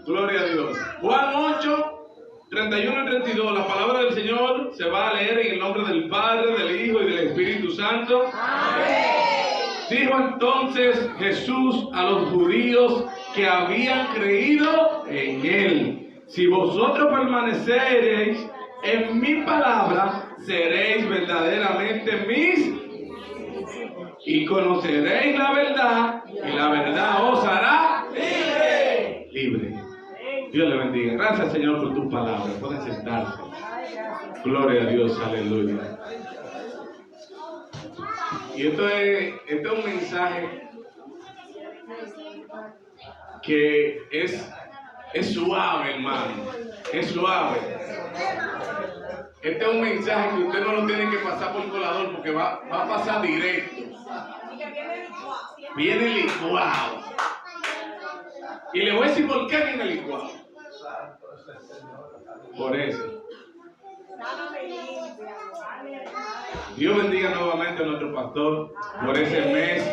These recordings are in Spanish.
Gloria a Dios. Juan 8, 31 y 32. La palabra del Señor se va a leer en el nombre del Padre, del Hijo y del Espíritu Santo. Amén. Dijo entonces Jesús a los judíos que habían creído en Él: si vosotros permanecereis en mi palabra, seréis verdaderamente mis y conoceréis la verdad, y la verdad os hará libre. Dios le bendiga. Gracias, Señor, por tus palabras. Pueden sentarse. Gloria a Dios, aleluya. Y esto es un mensaje que es suave, hermano. Es suave. Este es un mensaje que usted no lo tiene que pasar por colador, porque va a pasar directo. Viene licuado. Y le voy a decir por qué viene licuado. Por eso. Dios bendiga nuevamente a nuestro pastor por ese mes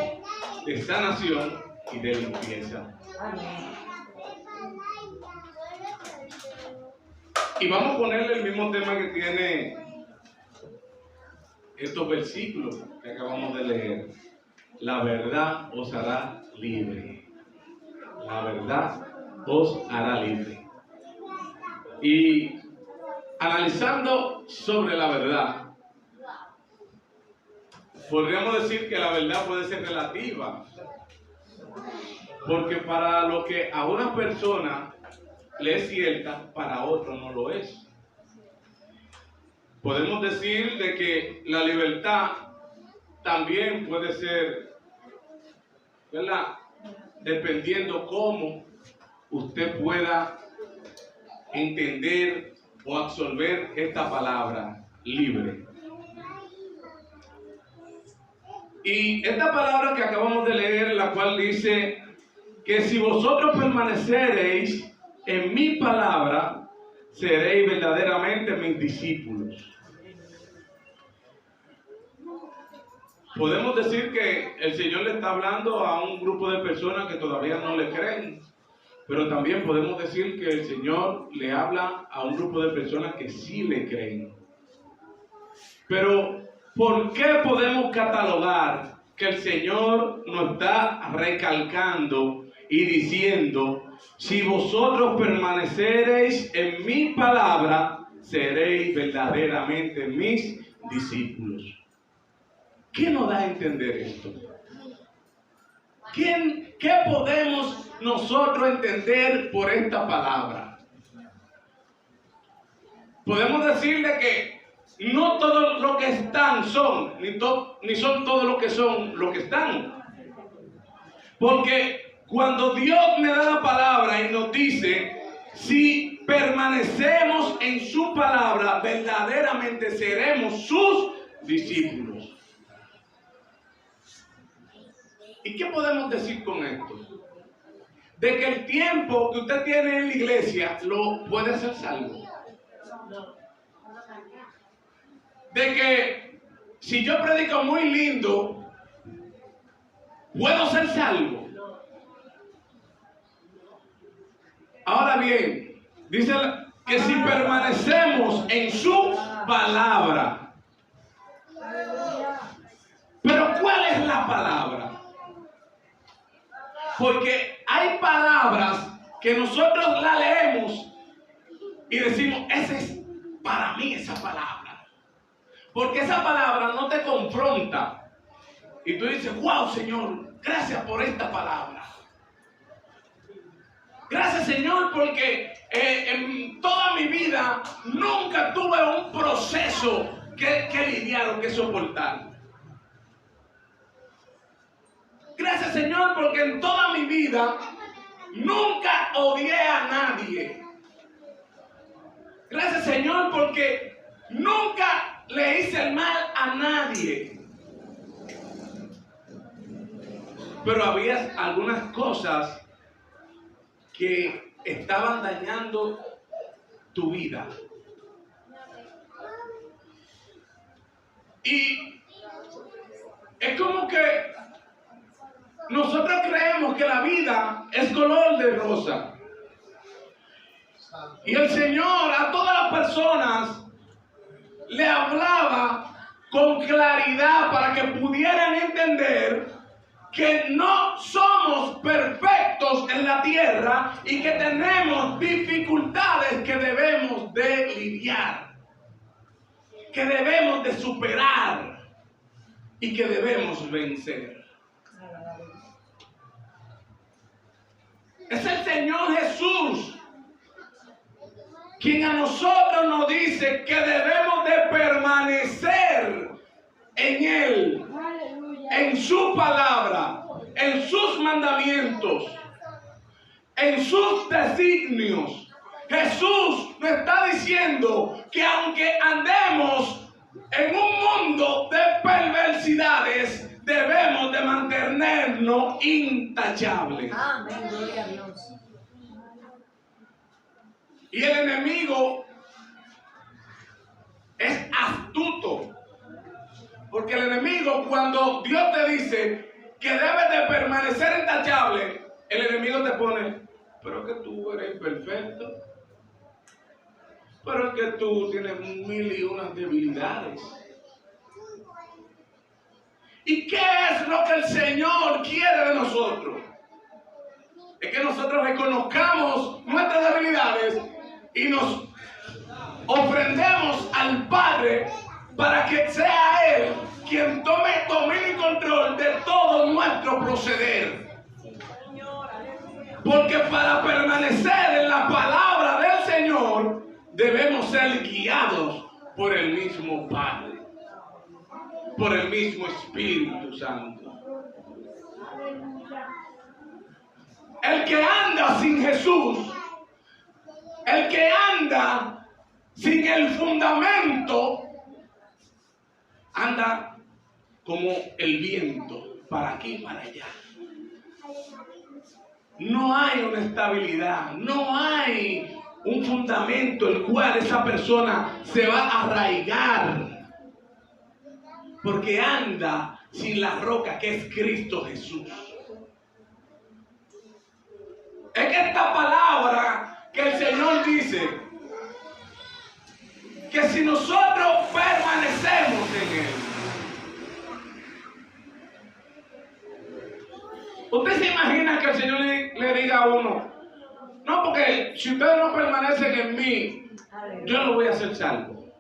de sanación y de limpieza. Y vamos a ponerle el mismo tema que tiene estos versículos que acabamos de leer. La verdad os hará libre. La verdad os hará libre. Y analizando sobre la verdad, podríamos decir que la verdad puede ser relativa. Porque para lo que a una persona le es cierta, para otro no lo es. Podemos decir de que la libertad también puede ser, ¿verdad?, dependiendo cómo usted pueda entender o absorber esta palabra, libre. Y esta palabra que acabamos de leer, la cual dice que si vosotros permanecereis en mi palabra, seréis verdaderamente mis discípulos. Podemos decir que el Señor le está hablando a un grupo de personas que todavía no le creen, pero también podemos decir que el Señor le habla a un grupo de personas que sí le creen. Pero, ¿por qué podemos catalogar que el Señor nos está recalcando y diciendo: si vosotros permanecereis en mi palabra, seréis verdaderamente mis discípulos? ¿Qué nos da a entender esto? ¿Qué podemos nosotros entender por esta palabra? Podemos decirle que no todo lo que están son, ni son todo lo que son lo que están. Porque cuando Dios me da la palabra y nos dice: si permanecemos en su palabra, verdaderamente seremos sus discípulos. ¿Y qué podemos decir con esto? De que el tiempo que usted tiene en la iglesia lo puede hacer salvo. De que si yo predico muy lindo, puedo ser salvo. Ahora bien, dice que si permanecemos en su palabra. Pero ¿cuál es la palabra? Porque hay palabras que nosotros la leemos y decimos: esa es para mí esa palabra. Porque esa palabra no te confronta. Y tú dices: wow, Señor, gracias por esta palabra. Gracias, Señor, porque en toda mi vida nunca tuve un proceso que lidiar o que soportar. Gracias, Señor, porque en toda mi vida nunca odié a nadie. Gracias, Señor, porque nunca le hice el mal a nadie. Pero había algunas cosas que estaban dañando tu vida. Y es como que nosotros creemos que la vida es color de rosa. Y el Señor a todas las personas le hablaba con claridad para que pudieran entender que no somos perfectos en la tierra y que tenemos dificultades que debemos de lidiar, que debemos de superar y que debemos vencer. Es el Señor Jesús quien a nosotros nos dice que debemos de permanecer en Él, en su palabra, en sus mandamientos, en sus designios. Jesús nos está diciendo que aunque andemos en un mundo de perversidades, debemos de mantenernos intachables. Amén, gloria a Dios. Y el enemigo es astuto. Porque el enemigo, cuando Dios te dice que debes de permanecer intachable, el enemigo te pone, pero que tú eres imperfecto. Pero que tú tienes 1001 debilidades. ¿Y qué es lo que el Señor quiere de nosotros? Es que nosotros reconozcamos nuestras debilidades y nos ofrendemos al Padre para que sea Él quien tome dominio y control de todo nuestro proceder. Porque para permanecer en la palabra del Señor debemos ser guiados por el mismo Padre, por el mismo Espíritu Santo. El que anda sin Jesús, el que anda sin el fundamento, anda como el viento, para aquí y para allá. No hay una estabilidad, no hay un fundamento el cual esa persona se va a arraigar, porque anda sin la roca que es Cristo Jesús. Es que esta palabra que el Señor dice, que si nosotros permanecemos en Él, usted se imagina que el Señor le diga a uno, no, porque si ustedes no permanecen en mí, yo no voy a ser salvo.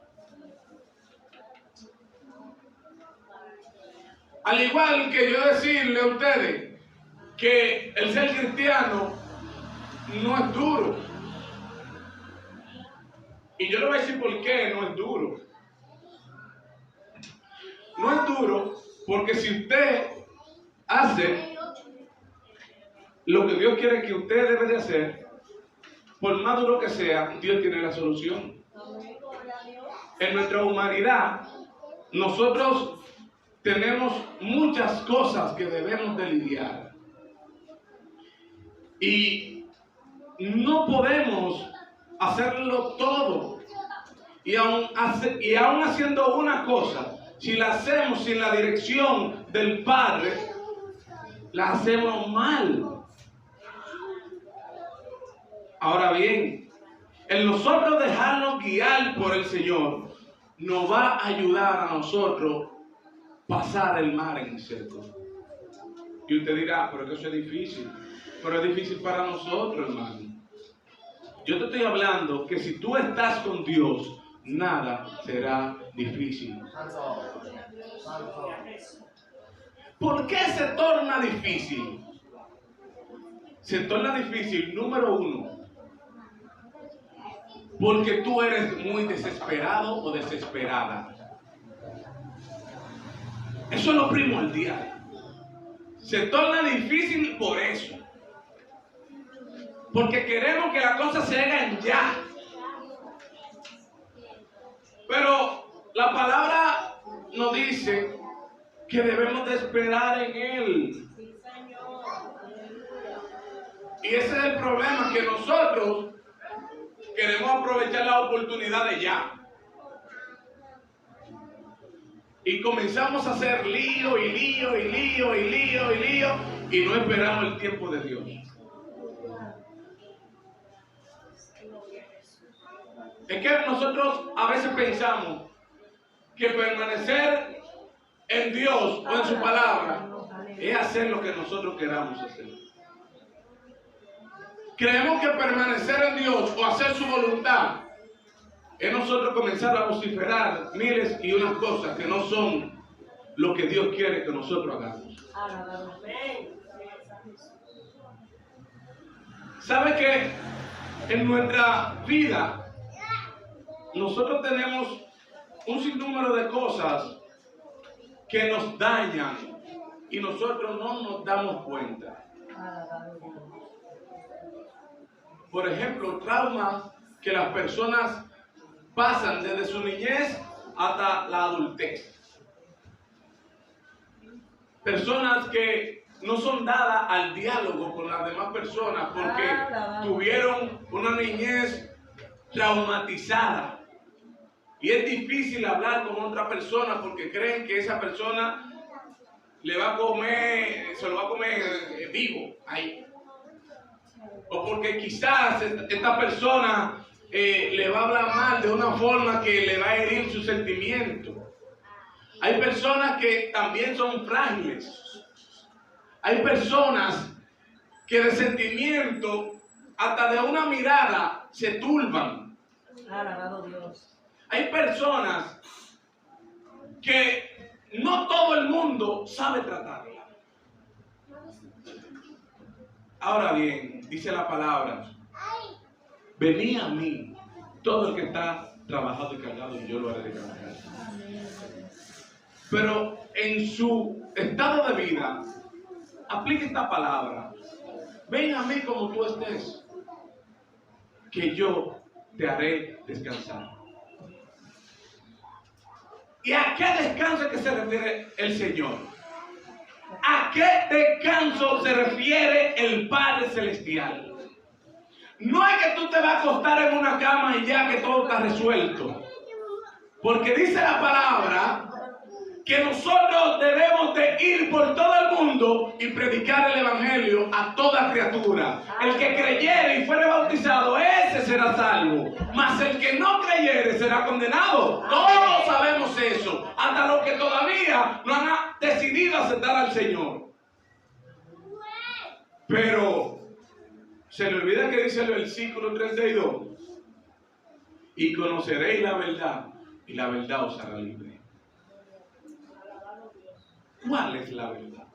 Al igual que yo decirle a ustedes que el ser cristiano no es duro. Y yo le voy a decir por qué no es duro. No es duro porque si usted hace lo que Dios quiere que usted debe de hacer, por más duro que sea, Dios tiene la solución. En nuestra humanidad, nosotros tenemos muchas cosas que debemos de lidiar. Y no podemos hacerlo todo. Y aún haciendo una cosa, si la hacemos sin la dirección del Padre, la hacemos mal. Ahora bien, el nosotros dejarnos guiar por el Señor nos va a ayudar a nosotros pasar el mar en seco. Y usted dirá, pero que eso es difícil. Pero es difícil para nosotros, hermano. Yo te estoy hablando que si tú estás con Dios, nada será difícil. ¿Por qué se torna difícil? Se torna difícil, número uno, porque tú eres muy desesperado o desesperada. Eso es lo primordial. Se torna difícil por eso. Porque queremos que las cosas se hagan ya. Pero la palabra nos dice que debemos de esperar en Él. Y ese es el problema, que nosotros queremos aprovechar la oportunidad de ya. Y comenzamos a hacer lío y lío y lío y lío y lío y no esperamos el tiempo de Dios. Es que nosotros a veces pensamos que permanecer en Dios o en su palabra es hacer lo que nosotros queramos hacer. Creemos que permanecer en Dios o hacer su voluntad es nosotros comenzar a vociferar miles y unas cosas que no son lo que Dios quiere que nosotros hagamos. ¿Sabe que en nuestra vida nosotros tenemos un sinnúmero de cosas que nos dañan y nosotros no nos damos cuenta? Por ejemplo, traumas que las personas pasan desde su niñez hasta la adultez. Personas que no son dadas al diálogo con las demás personas porque tuvieron una niñez traumatizada. Y es difícil hablar con otra persona porque creen que esa persona le va a comer, se lo va a comer vivo ahí. O porque quizás esta persona le va a hablar mal de una forma que le va a herir sus sentimientos. Hay personas que también son frágiles. Hay personas que de sentimiento, hasta de una mirada, se turban. Alabado Dios. Hay personas que no todo el mundo sabe tratarla. Ahora bien, dice la palabra: venid a mí, todo el que está trabajado y cargado, y yo lo haré descansar. Pero en su estado de vida, aplique esta palabra: ven a mí como tú estés, que yo te haré descansar. ¿Y a qué descanso que se refiere el Señor? ¿A qué descanso se refiere el Padre Celestial? No es que tú te vas a acostar en una cama y ya que todo está resuelto. Porque dice la palabra que nosotros debemos de ir por todo el mundo y predicar el evangelio a toda criatura. El que creyere y fuere bautizado, ese será salvo. Mas el que no creyere será condenado. Todos sabemos eso, hasta los que todavía no han decidido aceptar al Señor. Pero se le olvida que dice el versículo 32: y conoceréis la verdad, y la verdad os hará libre. ¿Cuál es la verdad?